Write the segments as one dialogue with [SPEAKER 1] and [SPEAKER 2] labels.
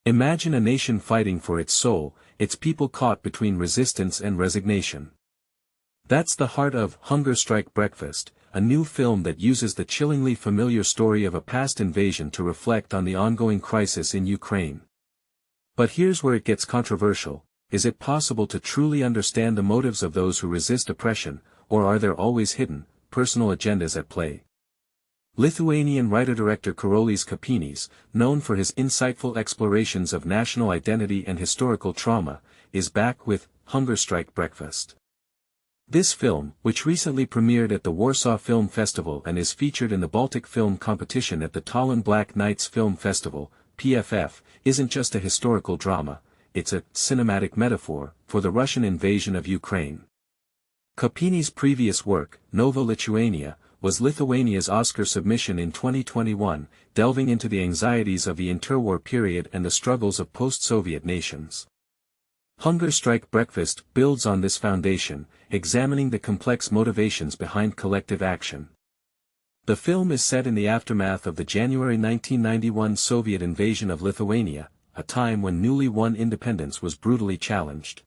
[SPEAKER 1] Imagine a nation fighting for its soul, its people caught between resistance and resignation. That's the heart of Hunger Strike Breakfast, a new film that uses the chillingly familiar story of a past invasion to reflect on the ongoing crisis in Ukraine. But here's where it gets controversial: is it possible to truly understand the motives of those who resist oppression, or are there always hidden, personal agendas at play? Lithuanian writer-director Karolis Kaupinis, known for his insightful explorations of national identity and historical trauma, is back with Hunger Strike Breakfast. This film, which recently premiered at the Warsaw Film Festival and is featured in the Baltic Film Competition at the Tallinn Black Nights Film Festival, PFF, isn't just a historical drama, it's a cinematic metaphor for the Russian invasion of Ukraine. Kaupinis' previous work, Nova Lithuania, was Lithuania's Oscar submission in 2021, delving into the anxieties of the interwar period and the struggles of post-Soviet nations. Hunger Strike Breakfast builds on this foundation, examining the complex motivations behind collective action. The film is set in the aftermath of the January 1991 Soviet invasion of Lithuania, a time when newly won independence was brutally challenged.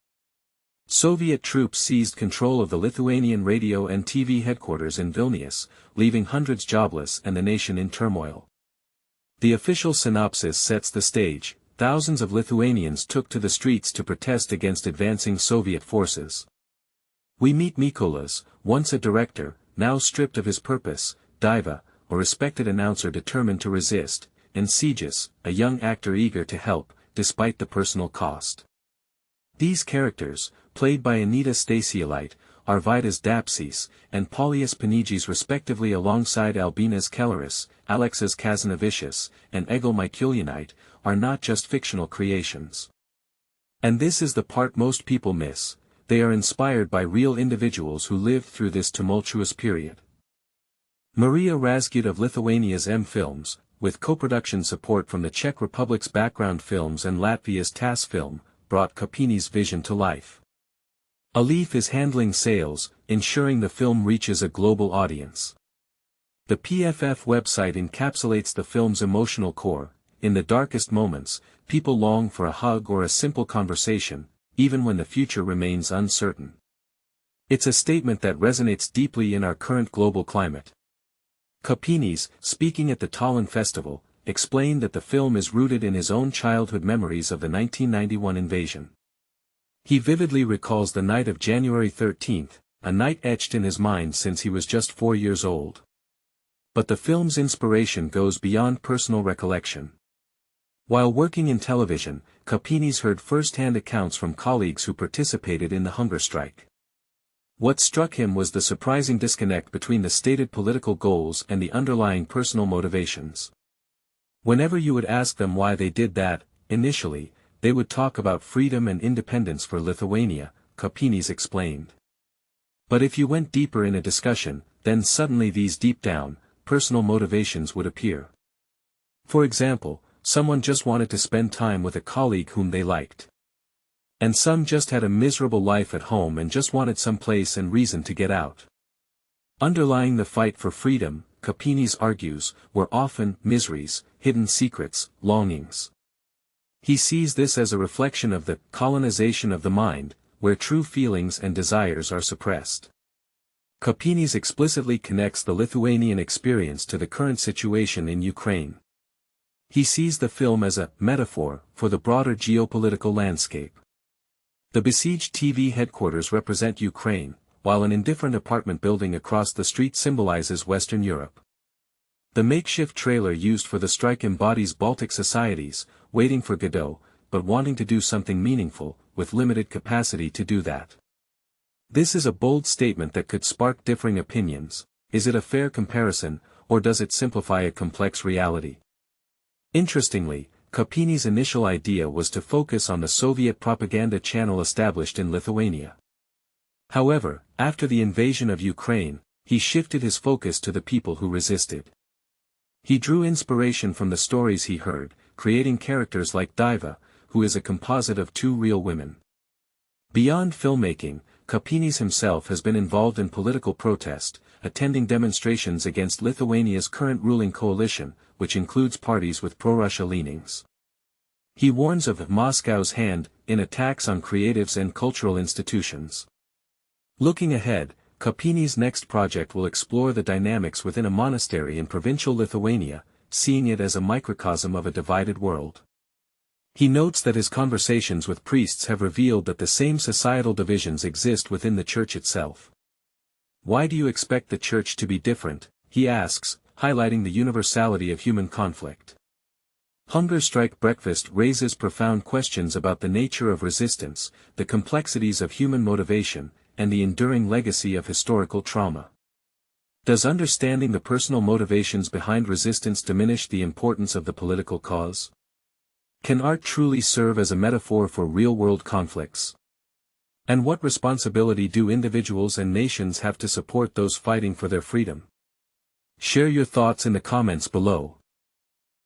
[SPEAKER 1] Soviet troops seized control of the Lithuanian radio and TV headquarters in Vilnius, leaving hundreds jobless and the nation in turmoil. The official synopsis sets the stage: thousands of Lithuanians took to the streets to protest against advancing Soviet forces. We meet Mykolas, once a director, now stripped of his purpose, Daiva, a respected announcer determined to resist, and Sigis, a young actor eager to help, despite the personal cost. These characters, played by Anita Stasielite, Arvydas Dapsis, and Paulius Panigis respectively alongside Albinas Kelleris, Alexis Kazanavicius, and Egil Mykulianite, are not just fictional creations. And this is the part most people miss: they are inspired by real individuals who lived through this tumultuous period. Maria Razgud of Lithuania's M Films, with co-production support from the Czech Republic's Background Films and Latvia's TAS Film, brought Kaupinis' vision to life. Alif is handling sales, ensuring the film reaches a global audience. The PFF website encapsulates the film's emotional core: in the darkest moments, people long for a hug or a simple conversation, even when the future remains uncertain. It's a statement that resonates deeply in our current global climate. Kaupinis, speaking at the Tallinn Festival, explained that the film is rooted in his own childhood memories of the 1991 invasion. He vividly recalls the night of January 13, a night etched in his mind since he was just 4 years old. But the film's inspiration goes beyond personal recollection. While working in television, Kaupinis heard first-hand accounts from colleagues who participated in the hunger strike. What struck him was the surprising disconnect between the stated political goals and the underlying personal motivations. Whenever you would ask them why they did that, initially, they would talk about freedom and independence for Lithuania, Kaupinis explained. But if you went deeper in a discussion, then suddenly these deep-down, personal motivations would appear. For example, someone just wanted to spend time with a colleague whom they liked. And some just had a miserable life at home and just wanted some place and reason to get out. Underlying the fight for freedom, Kaupinis argues, were often miseries, hidden secrets, longings. He sees this as a reflection of the colonization of the mind, where true feelings and desires are suppressed. Kaupinis explicitly connects the Lithuanian experience to the current situation in Ukraine. He sees the film as a metaphor for the broader geopolitical landscape. The besieged TV headquarters represent Ukraine, while an indifferent apartment building across the street symbolizes Western Europe. The makeshift trailer used for the strike embodies Baltic societies, waiting for Godot, but wanting to do something meaningful, with limited capacity to do that. This is a bold statement that could spark differing opinions. Is it a fair comparison, or does it simplify a complex reality? Interestingly, Kaupinis' initial idea was to focus on the Soviet propaganda channel established in Lithuania. However, after the invasion of Ukraine, he shifted his focus to the people who resisted. He drew inspiration from the stories he heard, creating characters like Daiva, who is a composite of two real women. Beyond filmmaking, Kaupinis himself has been involved in political protest, attending demonstrations against Lithuania's current ruling coalition, which includes parties with pro-Russia leanings. He warns of Moscow's hand in attacks on creatives and cultural institutions. Looking ahead, Kaupinis' next project will explore the dynamics within a monastery in provincial Lithuania, seeing it as a microcosm of a divided world. He notes that his conversations with priests have revealed that the same societal divisions exist within the church itself. Why do you expect the church to be different? He asks, highlighting the universality of human conflict. Hunger Strike Breakfast raises profound questions about the nature of resistance, the complexities of human motivation, and the enduring legacy of historical trauma. Does understanding the personal motivations behind resistance diminish the importance of the political cause? Can art truly serve as a metaphor for real-world conflicts? And what responsibility do individuals and nations have to support those fighting for their freedom? Share your thoughts in the comments below,